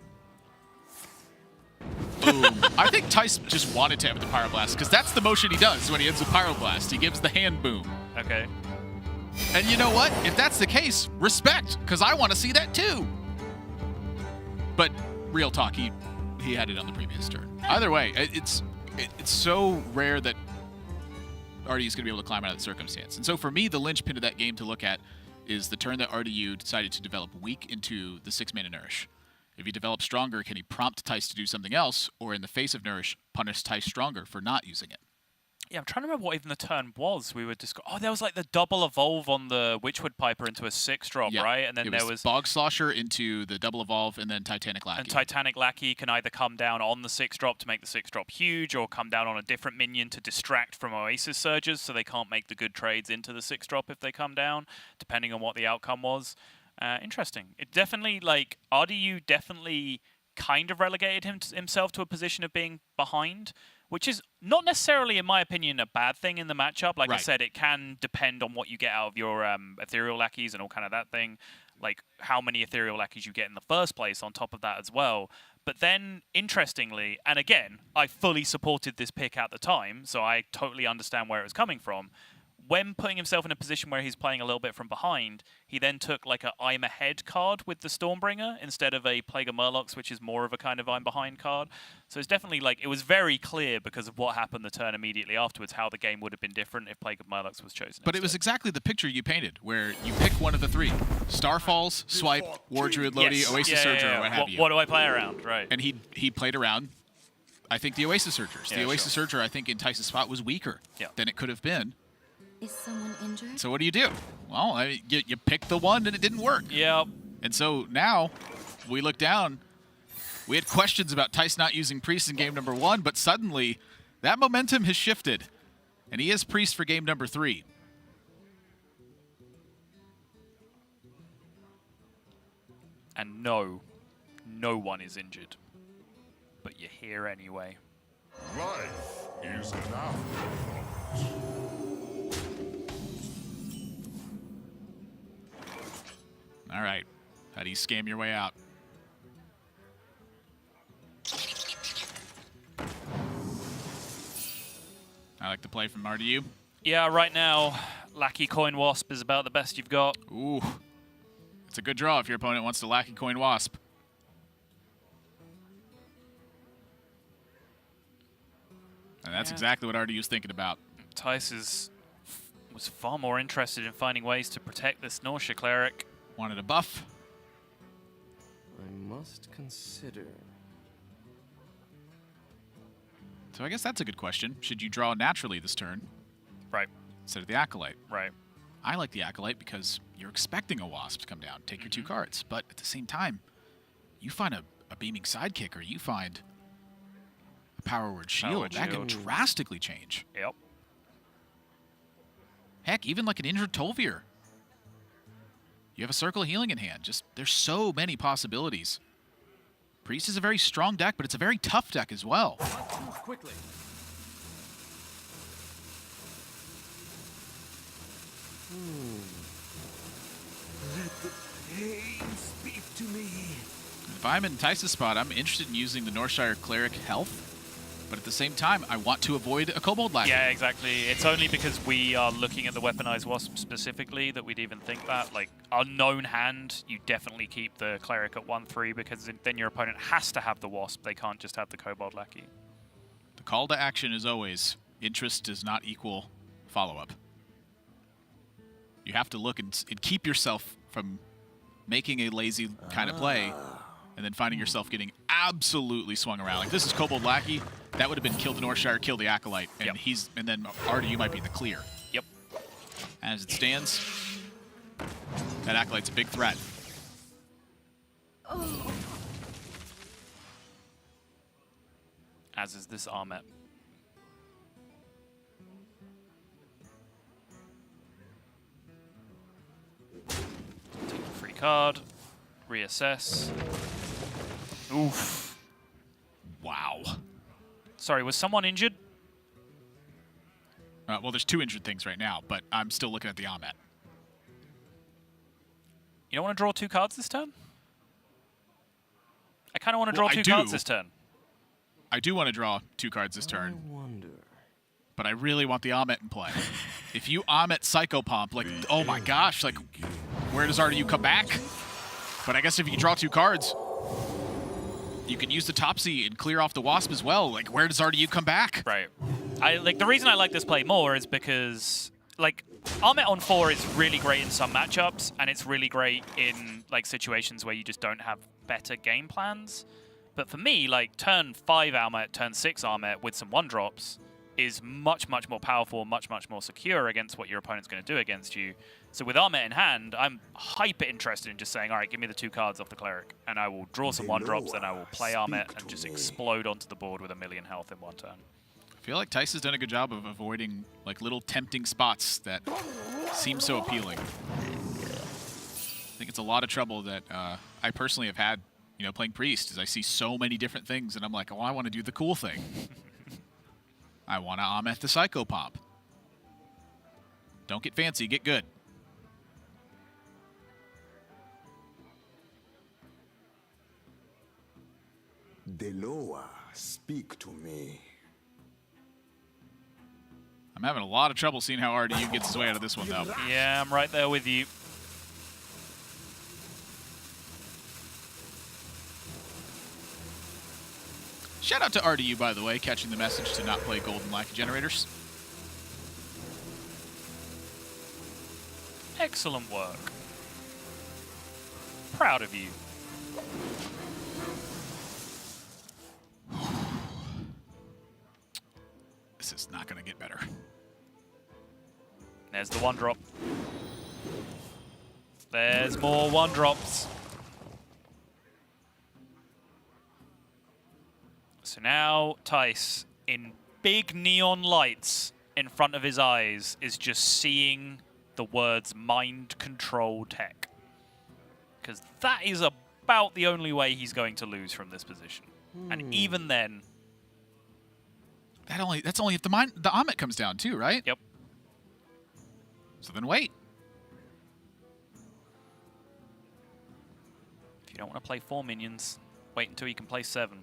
Speaker 1: Boom. I think Thijs just wanted to have the Pyroblast, because that's the motion he does when he ends with Pyroblast. He gives the hand boom.
Speaker 2: Okay.
Speaker 1: And you know what? If that's the case, respect, because I want to see that too. But real talk, he had it on the previous turn. Either way, it's so rare that RDU is going to be able to climb out of the circumstance. And so for me, the linchpin of that game to look at is the turn that RDU decided to develop weak into the 6-mana Nourish. If he develops stronger, can he prompt Thijs to do something else, or in the face of Nourish, punish Thijs stronger for not using it?
Speaker 2: Yeah, I'm trying to remember what even the turn was. We were oh, there was like the double evolve on the Witchwood Piper into a 6-drop,
Speaker 1: Yeah.
Speaker 2: right? And then there was
Speaker 1: Bog Slosher into the double evolve, and then Titanic Lackey.
Speaker 2: And Titanic Lackey can either come down on the 6-drop to make the 6-drop huge, or come down on a different minion to distract from Oasis Surges, so they can't make the good trades into the 6-drop if they come down, depending on what the outcome was. Interesting. It definitely, like, RDU definitely kind of relegated himself to a position of being behind, which is not necessarily, in my opinion, a bad thing in the matchup. Like I said, it can depend on what you get out of your Ethereal Lackeys and all kind of that thing, like how many Ethereal Lackeys you get in the first place on top of that as well. But then, interestingly, and again, I fully supported this pick at the time, so I totally understand where it was coming from. When putting himself in a position where he's playing a little bit from behind, he then took like a I'm ahead card with the Stormbringer instead of a Plague of Murlocs, which is more of a kind of I'm behind card. So it's definitely like, it was very clear because of what happened the turn immediately afterwards, how the game would have been different if Plague of Murlocs was chosen.
Speaker 1: But it was exactly the picture you painted, where you pick one of the three. Starfalls, Swipe, War Druid, Lodi, Oasis Surger, or what have you.
Speaker 2: What do I play around, right?
Speaker 1: And he played around, I think, the Oasis Surgers.
Speaker 2: Yeah,
Speaker 1: the Oasis Surger, I think, in Thijs' spot was weaker than it could have been.
Speaker 8: Is someone injured?
Speaker 1: So what do you do? Well, you pick the one and it didn't work.
Speaker 2: Yep.
Speaker 1: And so now we look down. We had questions about Thijs not using Priest in game number 1, but suddenly that momentum has shifted. And he is Priest for game number 3.
Speaker 2: And no one is injured. But you're here anyway.
Speaker 9: Life is an afterthought.
Speaker 1: All right. How do you scam your way out? I like the play from RDU.
Speaker 2: Yeah, right now, Lackey Coin Wasp is about the best you've got.
Speaker 1: Ooh. It's a good draw if your opponent wants to Lackey Coin Wasp. And that's exactly what RDU's thinking about.
Speaker 2: Thijs was far more interested in finding ways to protect this Nausea Cleric.
Speaker 1: Wanted a buff.
Speaker 3: I must consider.
Speaker 1: So I guess that's a good question. Should you draw naturally this turn?
Speaker 2: Right.
Speaker 1: Instead of the Acolyte?
Speaker 2: Right.
Speaker 1: I like the Acolyte because you're expecting a Wasp to come down, take your 2 cards. But at the same time, you find a Beaming Sidekick, or you find a Power Word Shield. That could drastically change.
Speaker 2: Yep.
Speaker 1: Heck, even like an injured Tol'Vir. You have a Circle of Healing in hand. Just, there's so many possibilities. Priest is a very strong deck, but it's a very tough deck as well.
Speaker 3: Quickly. Let the pain speak to me.
Speaker 1: If I'm in Thijs' spot, I'm interested in using the Northshire Cleric health, but at the same time, I want to avoid a Kobold Lackey.
Speaker 2: Yeah, exactly. It's only because we are looking at the Weaponized Wasp specifically that we'd even think that. Like, unknown hand, you definitely keep the Cleric at 1/3 because then your opponent has to have the Wasp. They can't just have the Kobold Lackey.
Speaker 1: The call to action is always, interest does not equal follow-up. You have to look and keep yourself from making a lazy kind of play and then finding yourself getting absolutely swung around. Like, this is Kobold Lackey. That would have been kill the Northshire, kill the Acolyte, and and then RDU might be in the clear.
Speaker 2: Yep.
Speaker 1: As it stands, that Acolyte's a big threat.
Speaker 2: As is this Armet. Take a free card. Reassess. Oof.
Speaker 1: Wow.
Speaker 2: Sorry, was someone injured?
Speaker 1: Well, there's 2 injured things right now, but I'm still looking at the Ahmet.
Speaker 2: You don't want to draw 2 cards this turn? I kind of want to draw 2 cards this turn.
Speaker 1: I do want to draw 2 cards this turn. But I really want the Ahmet in play. If you Ahmet Psychopomp, like, oh my gosh, like, where does RDU come back? But I guess if you draw 2 cards, you can use the Topsy and clear off the Wasp as well. Like, where does RDU come back?
Speaker 2: Right. The reason I like this play more is because, like, Ahmet on 4 is really great in some matchups, and it's really great in, like, situations where you just don't have better game plans. But for me, like, turn 5 Ahmet, turn 6 Ahmet with some 1-drops is much, much more powerful, much, much more secure against what your opponent's going to do against you. So with Ahmet in hand, I'm hyper interested in just saying, all right, give me the 2 cards off the Cleric, and I will draw some 1-drops, then I will play Ahmet and just explode onto the board with 1,000,000 health in 1 turn.
Speaker 1: I feel like Thijs has done a good job of avoiding like little tempting spots that seem so appealing. I think it's a lot of trouble that I personally have had, you know, playing Priest, is I see so many different things and I'm like, oh, I want to do the cool thing. I want to Ahmet the Psychopomp. Don't get fancy, get good.
Speaker 4: Deloa, speak to me.
Speaker 1: I'm having a lot of trouble seeing how RDU gets his way out of this one, though.
Speaker 2: Yeah, I'm right there with you.
Speaker 1: Shout out to RDU, by the way, catching the message to not play Golden Lackey Generators.
Speaker 2: Excellent work. Proud of you.
Speaker 1: This is not going to get better.
Speaker 2: There's the 1-drop. There's more 1-drops. So now Thijs, in big neon lights in front of his eyes, is just seeing the words mind control tech. Because that is about the only way he's going to lose from this position. And even then...
Speaker 1: That's only if the Ahmet comes down too, right?
Speaker 2: Yep.
Speaker 1: So then wait.
Speaker 2: If you don't want to play 4 minions, wait until you can play 7.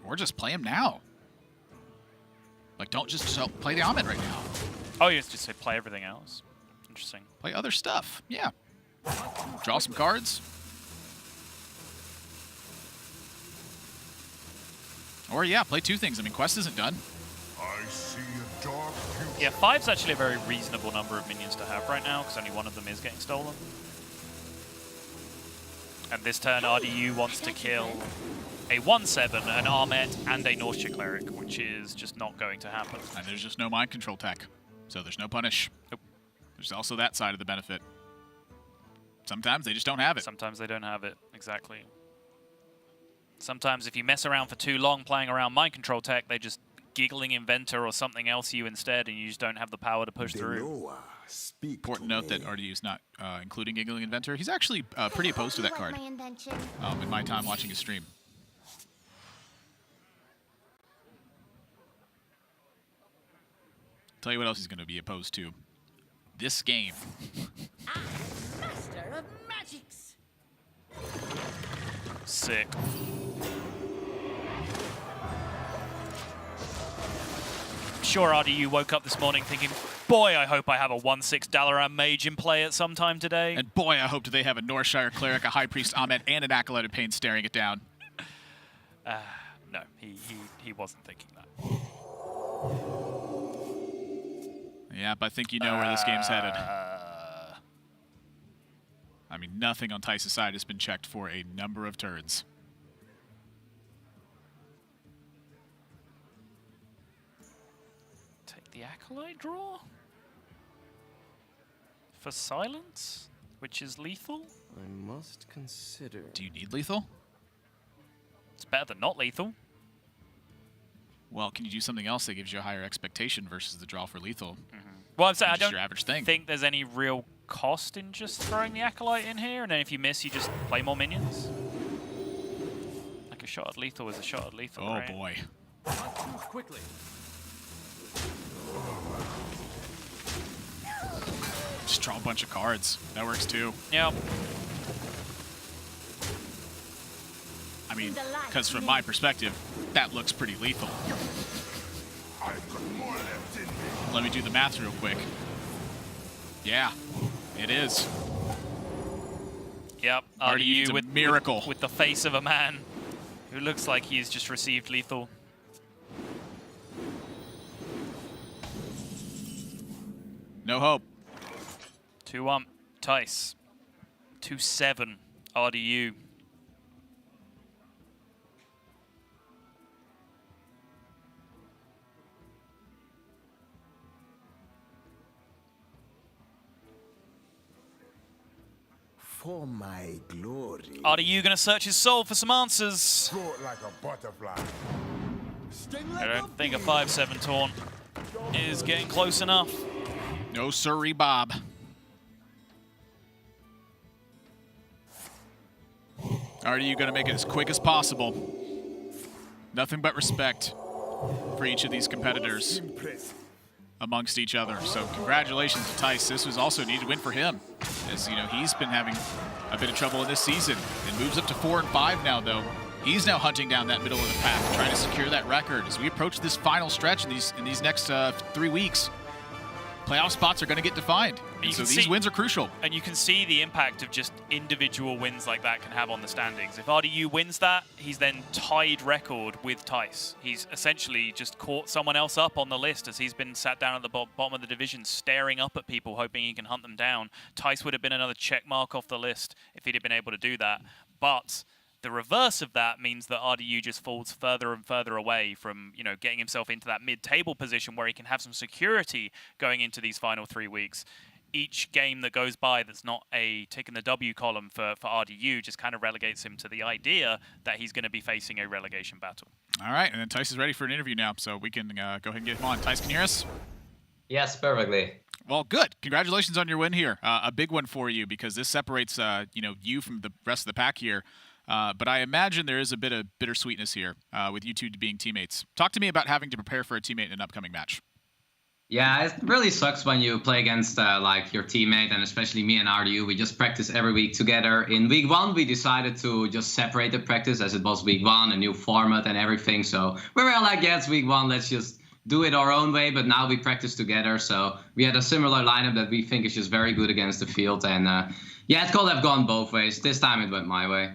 Speaker 1: Or just play him now. Like, don't just play the Ahmet right now.
Speaker 2: Oh, you just say play everything else. Interesting.
Speaker 1: Play other stuff. Yeah. Draw some cards. Or, yeah, play 2 things. I mean, Quest isn't done.
Speaker 9: I see a dark future.
Speaker 2: Yeah, 5's actually a very reasonable number of minions to have right now, because only 1 of them is getting stolen. And this turn, RDU wants to kill a 1/7, an Ahmet, and a Norscha Cleric, which is just not going to happen.
Speaker 1: And there's just no mind control tech. So there's no punish.
Speaker 2: Nope.
Speaker 1: There's also that side of the benefit. Sometimes they just don't have it.
Speaker 2: Sometimes they don't have it, exactly. Sometimes if you mess around for too long playing around mind control tech, they just giggling inventor or something else you instead, and you just don't have the power to push through.
Speaker 1: Important note that RDU is not including Giggling Inventor. He's actually pretty opposed to that card in my time watching his stream. Tell you what else he's going to be opposed to. This game.
Speaker 8: Master of Magics.
Speaker 2: Sick. I'm sure RDU woke up this morning thinking, boy, I hope I have a 1/6 Dalaran Mage in play at some time today.
Speaker 1: And boy, I hope they have a Northshire Cleric, a High Priest Ahmet, and an Acolyte of Pain staring it down.
Speaker 2: No, he wasn't thinking that.
Speaker 1: Yep, I think you know where this game's headed. I mean, nothing on Thijs' side has been checked for a number of turns.
Speaker 2: Take the Acolyte draw? for silence, which is lethal.
Speaker 3: I must consider.
Speaker 1: Do you need lethal?
Speaker 2: It's better than not lethal.
Speaker 1: Well, can you do something else that gives you a higher expectation versus the draw for lethal?
Speaker 2: Well, I'm saying I
Speaker 1: Just
Speaker 2: don't
Speaker 1: your average thing.
Speaker 2: think there's any real cost in just throwing the Acolyte in here, and then if you miss, you just play more minions. Like a shot at lethal is a shot at lethal,
Speaker 1: Oh
Speaker 2: right?
Speaker 1: boy.
Speaker 3: Not too quickly.
Speaker 1: Just draw a bunch of cards. That works too.
Speaker 2: Yep.
Speaker 1: I mean, because from my perspective, that looks pretty lethal.
Speaker 9: I've got more left in me.
Speaker 1: Let me do the math real quick. Yeah, it is.
Speaker 2: Yep.
Speaker 1: Already needs
Speaker 2: RDU
Speaker 1: a miracle.
Speaker 2: with the face of a man who looks like he's just received lethal.
Speaker 1: No hope.
Speaker 2: 2-1, Thijs. 2-7, RDU.
Speaker 4: For my glory.
Speaker 2: RDU gonna search his soul for some answers.
Speaker 9: Float like a butterfly.
Speaker 2: I don't think a 5-7 taunt is getting close enough.
Speaker 1: No sirree, Bob. Are you going to make it as quick as possible? Nothing but respect for each of these competitors amongst each other. So congratulations to Thijs. This was also a needed win for him, as you know he's been having a bit of trouble in this season. It moves up to 4-5 now, though. He's now hunting down that middle of the pack, trying to secure that record as we approach this final stretch in these next 3 weeks. Playoff spots are going to get defined, and so these wins are crucial.
Speaker 2: And you can see the impact of just individual wins like that can have on the standings. If RDU wins that, he's then tied record with Thijs. He's essentially just caught someone else up on the list as he's been sat down at the bottom of the division staring up at people hoping he can hunt them down. Thijs would have been another check mark off the list if he'd have been able to do that. But the reverse of that means that RDU just falls further and further away from, you know, getting himself into that mid-table position where he can have some security going into these final 3 weeks. Each game that goes by that's not a tick in the W column for RDU just kind of relegates him to the idea that he's going to be facing a relegation battle.
Speaker 1: All right, and then Thijs is ready for an interview now, so we can go ahead and get him on. Thijs, can you hear us?
Speaker 10: Yes, perfectly.
Speaker 1: Well, good. Congratulations on your win here. A big one for you because this separates you from the rest of the pack here. But I imagine there is a bit of bittersweetness here with you two being teammates. Talk to me about having to prepare for a teammate in an upcoming match.
Speaker 10: Yeah, it really sucks when you play against like your teammate, and especially me and RDU. We just practice every week together. In week 1, we decided to just separate the practice as it was week 1, a new format and everything. So we were like, yeah, it's week 1, let's just do it our own way. But now we practice together. So we had a similar lineup that we think is just very good against the field. And yeah, it could have gone both ways. This time it went my way.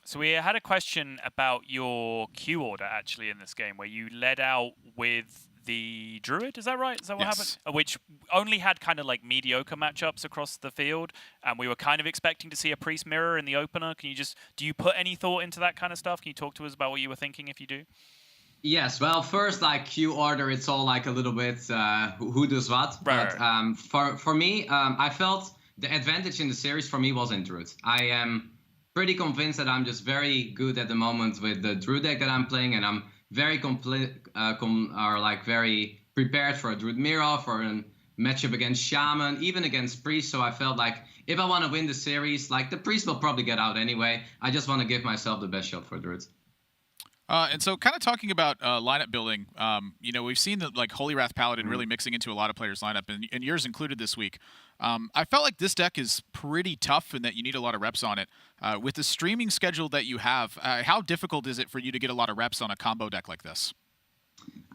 Speaker 2: So we had a question about your queue order actually in this game, where you led out with the Druid. Is that right? Is that what happened? Which only had kind of like mediocre matchups across the field, and we were kind of expecting to see a Priest Mirror in the opener. Can you do you put any thought into that kind of stuff? Can you talk to us about what you were thinking if you do?
Speaker 10: Yes, well, first, like queue order, it's all like a little bit who does what.
Speaker 2: Right.
Speaker 10: But for me, I felt the advantage in the series for me was in Druid. I am pretty convinced that I'm just very good at the moment with the Druid deck that I'm playing, and I'm very very prepared for a Druid Mirror, for a matchup against Shaman, even against Priest. So I felt like if I want to win the series, like the Priest will probably get out anyway. I just want to give myself the best shot for Druid.
Speaker 1: And so kind of talking about lineup building, we've seen that like Holy Wrath Paladin really mixing into a lot of players' lineup, and yours included this week. I felt like this deck is pretty tough and that you need a lot of reps on it. With the streaming schedule that you have, how difficult is it for you to get a lot of reps on a combo deck like this?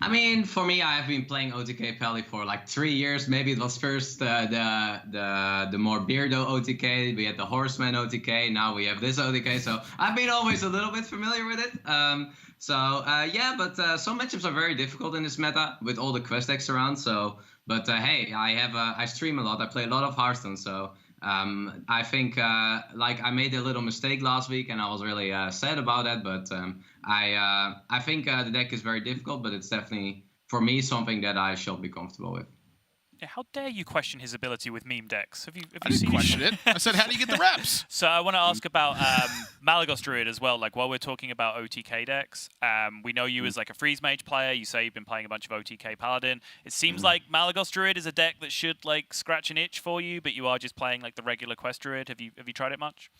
Speaker 10: I mean, for me, I have been playing OTK Pally for like 3 years. Maybe it was first the more Beardo OTK. We had the Horseman OTK. Now we have this OTK. So I've been always a little bit familiar with it. But some matchups are very difficult in this meta with all the quest decks around. So, but hey, I stream a lot. I play a lot of Hearthstone. So I think I made a little mistake last week, and I was really sad about that. But I think the deck is very difficult, but it's definitely for me something that I shall be comfortable with.
Speaker 2: Yeah, how dare you question his ability with meme decks? Have you
Speaker 1: I didn't
Speaker 2: seen
Speaker 1: question it. I said, how do you get the reps?
Speaker 2: So I want to ask about Malagos Druid as well. Like, while we're talking about OTK decks, we know you as like a freeze mage player. You say you've been playing a bunch of OTK Paladin. It seems like Malagos Druid is a deck that should like scratch an itch for you, but you are just playing like the regular Quest Druid. Have you tried it much?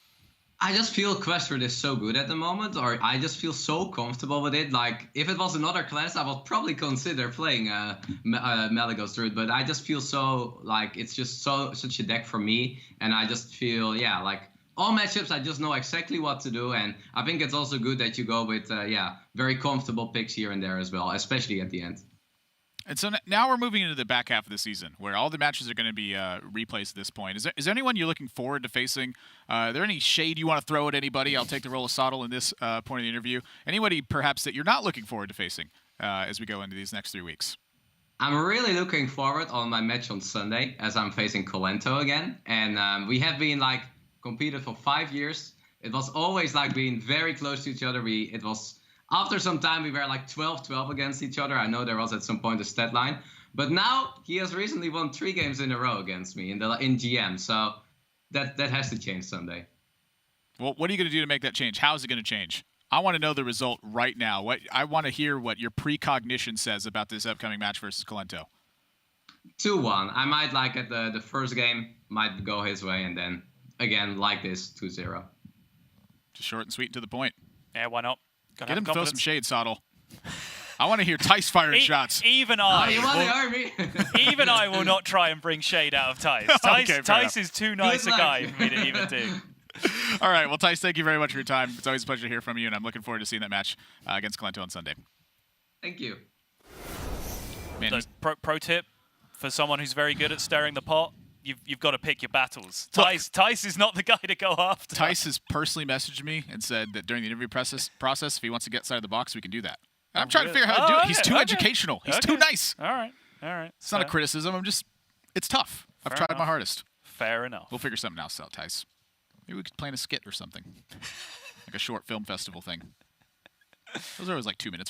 Speaker 10: I just feel Quest Druid is so good at the moment, or I just feel so comfortable with it. Like, if it was another class, I would probably consider playing Malagos Druid, but I just feel so, like, it's just such a deck for me, and I just feel, yeah, like, all matchups, I just know exactly what to do, and I think it's also good that you go with, very comfortable picks here and there as well, especially at the end.
Speaker 1: And so now we're moving into the back half of the season, where all the matches are going to be replays at this point. Is there anyone you're looking forward to facing? Are there any shade you want to throw at anybody? I'll take the role of Sottl in this point of the interview. Anybody perhaps that you're not looking forward to facing as we go into these next 3 weeks?
Speaker 10: I'm really looking forward on my match on Sunday, as I'm facing Colento again. And we have been like competed for 5 years. It was always like being very close to each other. After some time, we were like 12-12 against each other. I know there was at some point a stat line. But now he has recently won 3 games in a row against me in GM. So that has to change Sunday.
Speaker 1: Well, what are you going to do to make that change? How is it going to change? I want to know the result right now. I want to hear what your precognition says about this upcoming match versus Colento.
Speaker 10: 2-1. I might like at the first game, might go his way, and then again like this 2-0.
Speaker 1: Just short and sweet and to the point.
Speaker 2: Yeah, why not?
Speaker 1: Get him to throw some shade, Sottl. I want to hear Thijs firing shots.
Speaker 2: Even I will not try and bring shade out of Thijs. Thijs is too nice a guy for me to even do.
Speaker 1: All right. Well, Thijs, thank you very much for your time. It's always a pleasure to hear from you, and I'm looking forward to seeing that match against Colento on Sunday.
Speaker 10: Thank you.
Speaker 1: Man,
Speaker 2: pro tip for someone who's very good at stirring the pot, you've got to pick your battles. Thijs is not the guy to go after.
Speaker 1: Thijs has personally messaged me and said that during the interview process, if he wants to get outside of the box, we can do that. I'm trying to figure out how to do it. He's too educational. He's too nice.
Speaker 2: All right.
Speaker 1: It's not a criticism. It's tough. I've tried my hardest.
Speaker 2: Fair enough.
Speaker 1: We'll figure something else out, Thijs. Maybe we could plan a skit or something. Like a short film festival thing. Those are always like 2 minutes, right?